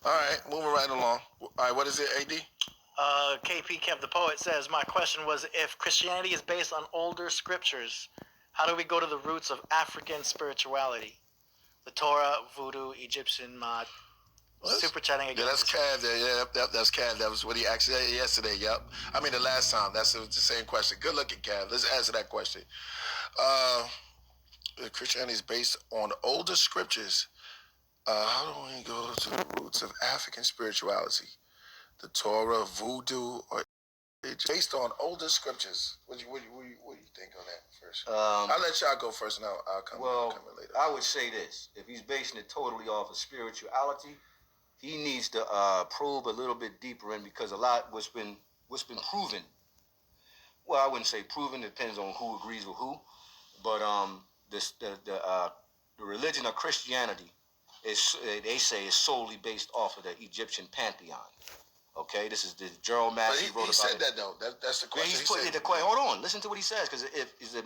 All right, moving right along. All right, what is it, AD? KP Kev the Poet says, my question was, if Christianity is based on older scriptures, how do we go to the roots of African spirituality? The Torah, voodoo, Egyptian mod. Super chatting again. Yeah, that's Cav. That's Cav. That was what he asked yesterday. Yep. I mean, the last time. That's the same question. Good looking, Cav. Let's answer that question. Christianity is based on older scriptures. How do we go to the roots of African spirituality? The Torah, voodoo, or based on older scriptures? What do you think on that first? I'll let y'all go first, and I'll come in later. I would say this: if he's basing it totally off of spirituality, he needs to probe a little bit deeper in, because a lot what's been proven. Well, I wouldn't say proven. It depends on who agrees with who. But the religion of Christianity is, they say, is solely based off of the Egyptian pantheon. Okay, this is the Gerald Massey wrote about it. He said that though. That's the question. He's putting the question. Hold on, listen to what he says, because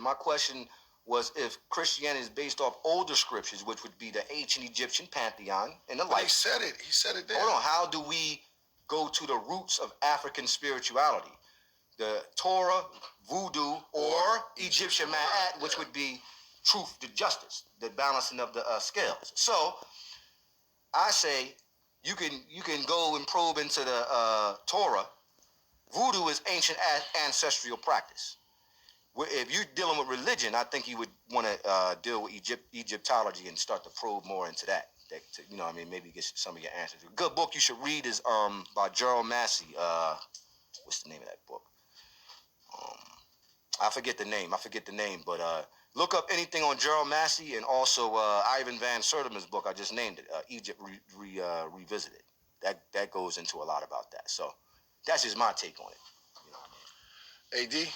my question was, if Christianity is based off older scriptures, which would be the ancient Egyptian pantheon and the like. He said it. He said it there. Hold on. How do we go to the roots of African spirituality? The Torah, voodoo, or Egyptian ma'at, which would be truth to justice, the balancing of the scales. So I say you can go and probe into the Torah. Voodoo is ancient ancestral practice. If you're dealing with religion, I think you would want to deal with Egyptology and start to probe more into that. You know what I mean? Maybe get some of your answers. A good book you should read is by Gerald Massey. What's the name of that book? I forget the name, but look up anything on Gerald Massey, and also Ivan Van Sertima's book. I just named it, Egypt Revisited. That goes into a lot about that. So that's just my take on it. You know what I mean? AD?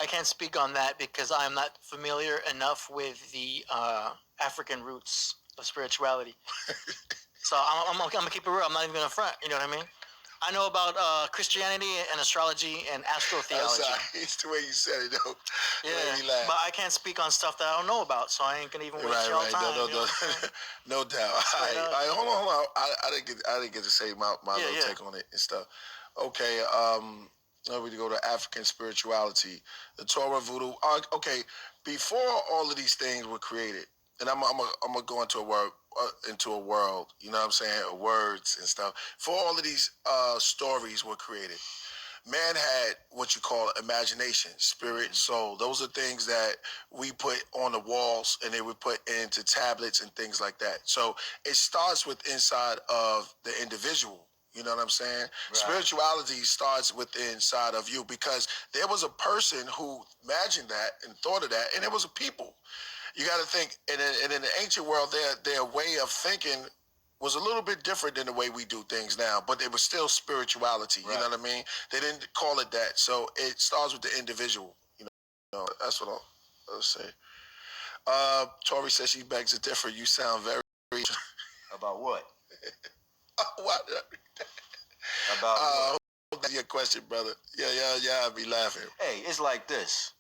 I can't speak on that because I'm not familiar enough with the African roots of spirituality. So I'm gonna keep it real. I'm not even gonna front. You know what I mean? I know about Christianity and astrology and astrotheology. It's the way you said it, though. Yeah, but I can't speak on stuff that I don't know about, so I ain't gonna even waste your time. No doubt. All right, hold on. I didn't get to say my little take on it and stuff. Okay, we go to African spirituality, the Torah, voodoo. Okay, before all of these things were created, and I'm gonna go into a world, you know what I'm saying, of words and stuff. Before all of these stories were created, man had what you call imagination, spirit, soul. Those are things that we put on the walls, and they were put into tablets and things like that. So it starts with inside of the individual. You know what I'm saying? Right. Spirituality starts within inside of you, because there was a person who imagined that and thought of that, and it was a people. You got to think, and in the ancient world, their way of thinking was a little bit different than the way we do things now, but it was still spirituality. Right. You know what I mean? They didn't call it that. So it starts with the individual. You know, that's what I'll say. Tori says she begs to differ. You sound very... About what? What? About that's your question, brother. Yeah, I'll be laughing. Hey, it's like this.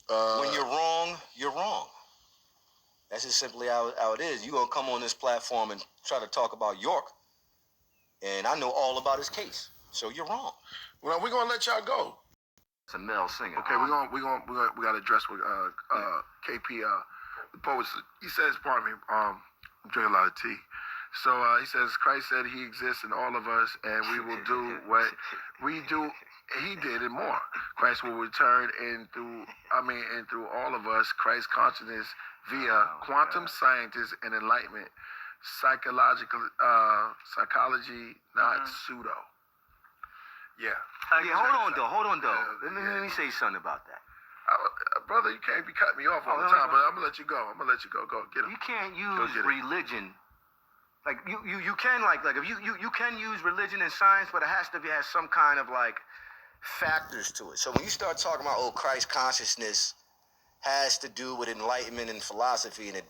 When you're wrong, you're wrong. That's just simply how it is. You're going to come on this platform and try to talk about York, and I know all about his case. So you're wrong. Well, we're going to let y'all go. It's a male singer. Okay, we got to address with KP. The poet, he says, pardon me, I'm drinking a lot of tea. So he says, Christ said he exists in all of us, and we will do what we do. He did and more. Christ will return through all of us, Christ's consciousness via quantum scientists and enlightenment, psychology, not pseudo. Yeah. Hold on, though. Let me say something about that. Brother, you can't be cutting me off all the time, but I'm gonna let you go. Go get him. You can't use religion. Like you can if you can use religion and science, but it has to have some kind of factors to it. So when you start talking about Christ consciousness has to do with enlightenment and philosophy, and it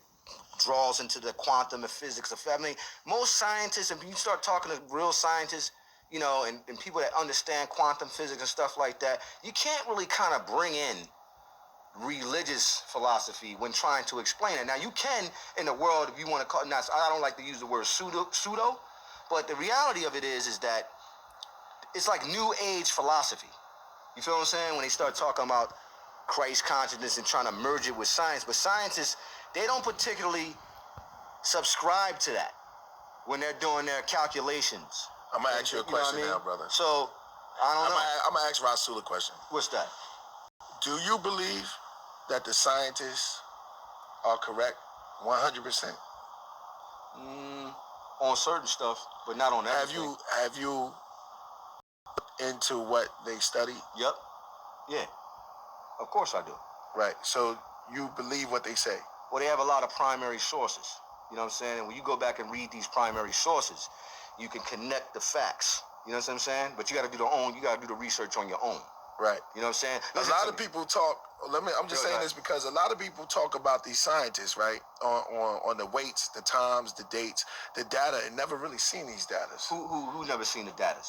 draws into the quantum and physics of, I mean, most scientists, if you start talking to real scientists, you know, and people that understand quantum physics and stuff like that, you can't really kind of bring in religious philosophy when trying to explain it. Now, you can, in the world, if you want to call it, now, I don't like to use the word pseudo, but the reality of it is that it's like New Age philosophy. You feel what I'm saying? When they start talking about Christ consciousness and trying to merge it with science. But scientists, they don't particularly subscribe to that when they're doing their calculations. I'm going to ask you a question now, brother. So, I don't know. I'm going to ask Rasul a question. What's that? Do you believe that the scientists are correct 100%? On certain stuff, but not on everything. Have you into what they study? Yep. Yeah. Of course I do. Right. So you believe what they say? Well, they have a lot of primary sources. You know what I'm saying? And when you go back and read these primary sources, you can connect the facts. You know what I'm saying? But you got to do the research on your own. Right. You know what I'm saying? A lot of people talk. I'm just saying this because a lot of people talk about these scientists, right? On the weights, the times, the dates, the data, and never really seen these data. Who never seen the data?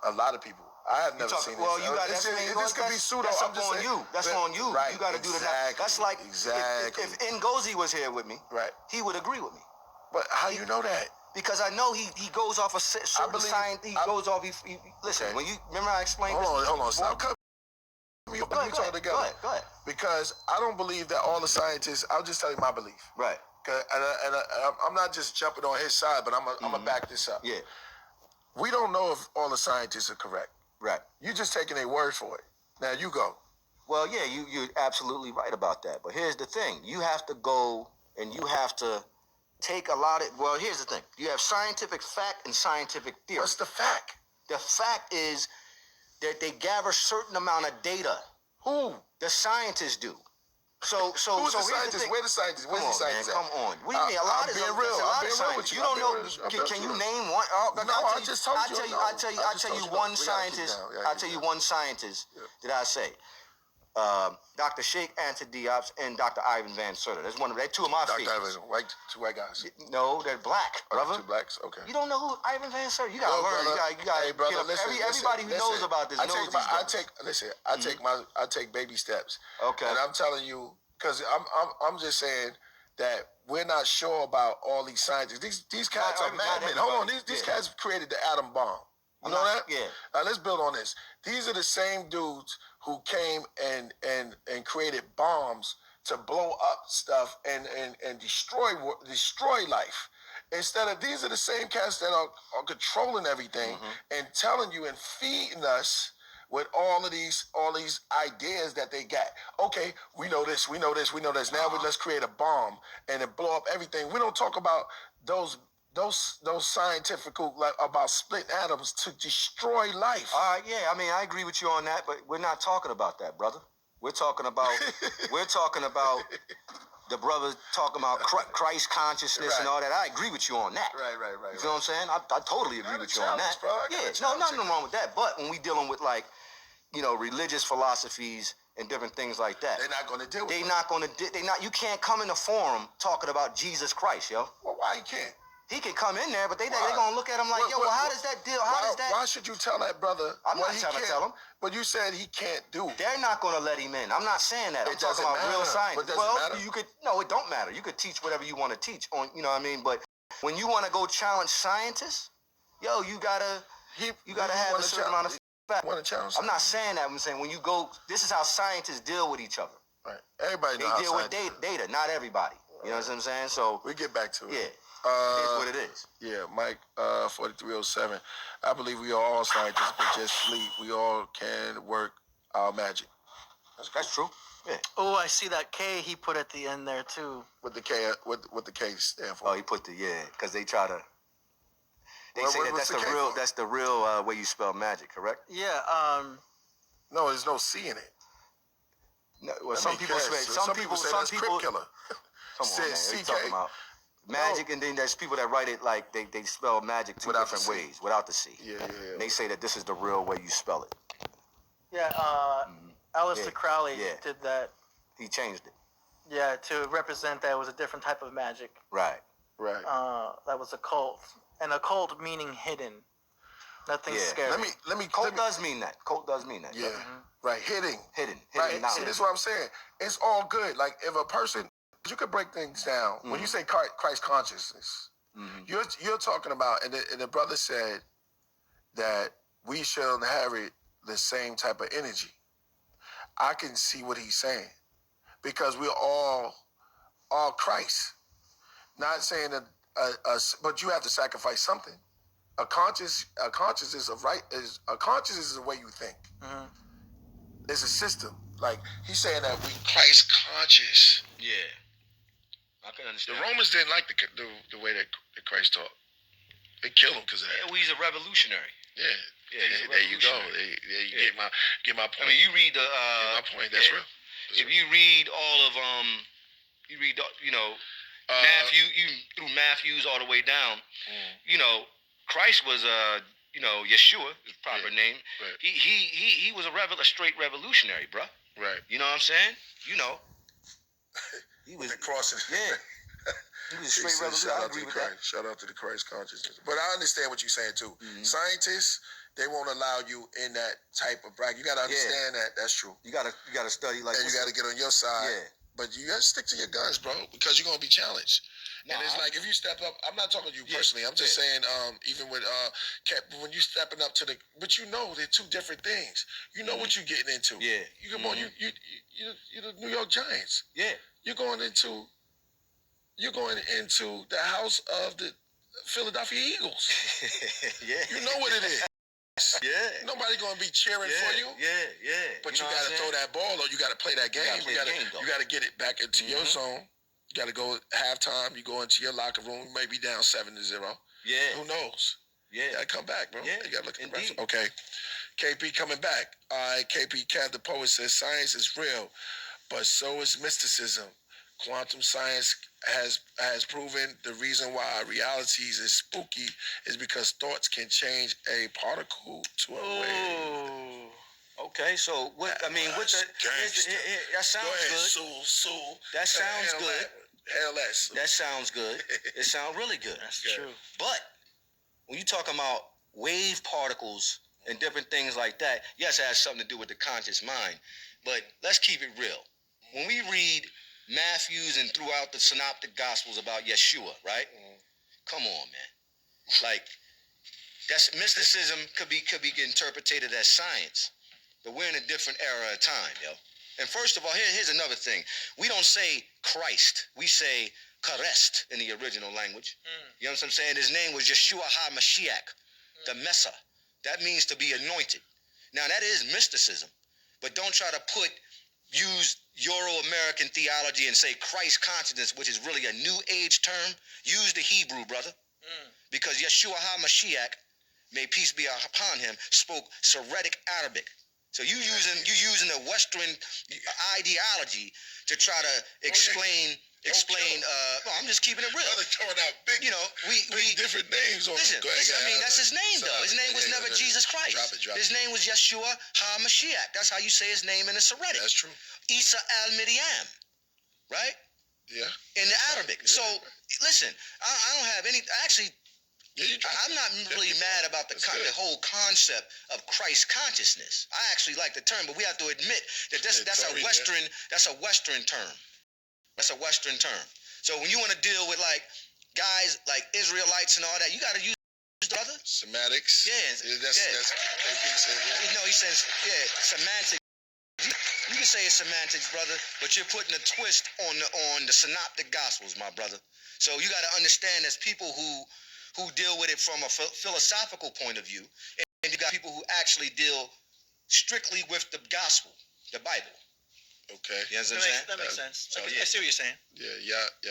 A lot of people. I have never seen it. Well, you got this could be pseudo. That's I'm just on saying, you. That's on you. Right, You got to do that. That's like if Ngozi was here with me, right? He would agree with me. But how you know that? Because I know he goes off a certain science. Listen, okay. when you remember I explained. Hold on. Stop cutting me. Go ahead. Because I don't believe that all the scientists. I'll just tell you my belief. Right. And I'm not just jumping on his side, but I'm gonna back this up. Yeah. We don't know if all the scientists are correct. Right. You just taking their word for it. Now you go. Well, yeah, you're absolutely right about that. But here's the thing: you have to go and you have to take a lot of. Well, here's the thing: you have scientific fact and scientific theory. What's the fact? The fact is that they gather certain amount of data. Who? The scientists do. So who's the scientist? Where the scientists? Where's the scientists? Come on. What do you mean? A lot of being real. I'm being real with you. You don't know. Can you name one? I just told you. I'll tell you one scientist. I'll tell you one scientist that I say. Dr. Sheikh Anta Diop and Dr. Ivan Van Serter. They're two of my favorites. Two white guys. No, they're black, brother. Two blacks. Okay. You don't know who Ivan Van Serter? You gotta learn. You gotta. Hey, brother, listen. Everybody who knows about this knows these guys. I take baby steps. Okay. And I'm telling you, because I'm just saying that we're not sure about all these scientists. These cats are madmen. Hold on. These cats created the atom bomb. You know that? Yeah. Now let's build on this. These are the same dudes who came and created bombs to blow up stuff and destroy life. These are the same cats that are controlling everything and telling you and feeding us with all these ideas that they got. Okay, we know this. Now let's create a bomb and it blow up everything. We don't talk about those scientific about split atoms to destroy life. All right, yeah. I mean, I agree with you on that, but we're not talking about that, brother. We're talking about the brother talking about Christ consciousness and all that. I agree with you on that. Right. You feel what I'm saying? I totally agree with you on that. Yeah, nothing wrong with that. But when we dealing with religious philosophies and different things like that, they're not going to deal with it. You can't come in the forum talking about Jesus Christ, yo. Well, why you can't? He can come in there, but they gonna look at him like, how does that deal? Why should you tell that brother? I'm not trying to tell him. But you said he can't do it. They're not gonna let him in. I'm not saying that. I'm talking about real science. But does it matter? No, it don't matter. You could teach whatever you want to teach on. You know what I mean? But when you want to go challenge scientists, you gotta have a certain amount of fact. I'm not saying that. I'm saying when you go, this is how scientists deal with each other. Right. Everybody they deal with data. Not everybody. You know what I'm saying? So we get back to it. Yeah. It is what it is. Yeah, Mike, 4307. I believe we are all scientists, but just sleep. We all can work our magic. That's true. Yeah. Oh, I see that K he put at the end there too. With the K, what the K stand for? Oh, he put because they try to. They say that's the real way you spell magic, correct? Yeah. No, there's no C in it. No, well, some people say that's Crip Killer. Come on, man. What are you talking about? Magic, and then there's people that write it like they spell magic two different ways without the C. Yeah. And they say that this is the real way you spell it. Yeah, Aleister Crowley did that. He changed it. Yeah, to represent that it was a different type of magic. Right. That was occult. And occult meaning hidden. Nothing's scary. Let me. Cult does mean that. Cult does mean that. Yeah. Right. Hidden. Right. Not See, this is what I'm saying. It's all good. Like if a person, you could break things down. When you say Christ consciousness, you're talking about, and the brother said that we shall inherit the same type of energy. I can see what he's saying because we're all Christ. Not saying that, but you have to sacrifice something. A conscience is a conscience is the way you think. It's a system. Like he's saying that we Christ conscious. Yeah, I can understand. The Romans didn't like the way that Christ taught. They killed him because of that. Well, he's a revolutionary. Yeah, there you go. You get my point. I mean, you read the my point. That's real. If you read all of you read Matthew, through Matthew's all the way down. Christ was Yeshua, his proper name. Right. He was a straight revolutionary, bruh. Right. You know what I'm saying? He was the cross. Yeah. He was a straight revolutionary. I agree with that. Shout out to the Christ consciousness. But I understand what you're saying too. Scientists, they won't allow you in that type of bracket. You got to understand that. That's true. You gotta study like. And you got to get on your side. Yeah. But you got to stick to your guns, bro, because you're gonna be challenged. And it's like if you step up, I'm not talking to you personally. I'm just saying, even with when you stepping up to but they're two different things. You know what you're getting into. Yeah. You're the New York Giants. Yeah. You're going into the house of the Philadelphia Eagles. Yeah. You know what it is. Yeah. Nobody gonna be cheering for you. Yeah. But you gotta throw that ball or you gotta play that game. You gotta get it back into your zone. You gotta go halftime. You go into your locker room. You may be down 7-0. Yeah. Who knows? Yeah. You gotta come back, bro. Yeah. You gotta look at the rest. Okay. KP coming back. All right. KP Cat the poet says science is real, but so is mysticism. Quantum science has proven the reason why our realities is spooky is because thoughts can change a particle to a wave. Okay, so what? I mean, that sounds good. That sounds good. That sounds good. It sounds really good. That's true. But when you talking about wave particles and different things like that, yes, it has something to do with the conscious mind. But let's keep it real. When we read Matthew's and throughout the synoptic gospels about Yeshua, right? Come on, man. Like, that's mysticism could be interpreted as science. But we're in a different era of time, yo. And first of all, here's another thing. We don't say Christ. We say Christ in the original language. You know what I'm saying? His name was Yeshua HaMashiach, the Messiah. That means to be anointed. Now, that is mysticism. But don't try to use Euro-American theology and say Christ consciousness, which is really a new age term. Use the Hebrew, brother. Because Yeshua HaMashiach, may peace be upon him, spoke Syriac Arabic. So you using the Western ideology to try to explain. No, I'm just keeping it real. Throwing out big, we different names on. Listen, I mean that's his name though. His name was never Jesus Christ. Drop his name was Yeshua HaMashiach. That's how you say his name in the Syriac. That's true. Isa al-Midyam, right? Yeah. In the Arabic. So listen, I don't have any. Actually, I'm not really mad about the whole concept of Christ consciousness. I actually like the term, but we have to admit that that's a Western term. That's a Western term. So when you want to deal with like guys like Israelites and all that, you got to use the other semantics. That's KP says. No, he says semantics. You can say it's semantics, brother, but you're putting a twist on the synoptic gospels, my brother. So you got to understand there's people who deal with it from a philosophical point of view, and you got people who actually deal strictly with the gospel, the Bible. Okay. You know what I'm saying? That makes sense. I see what you're saying. Yeah.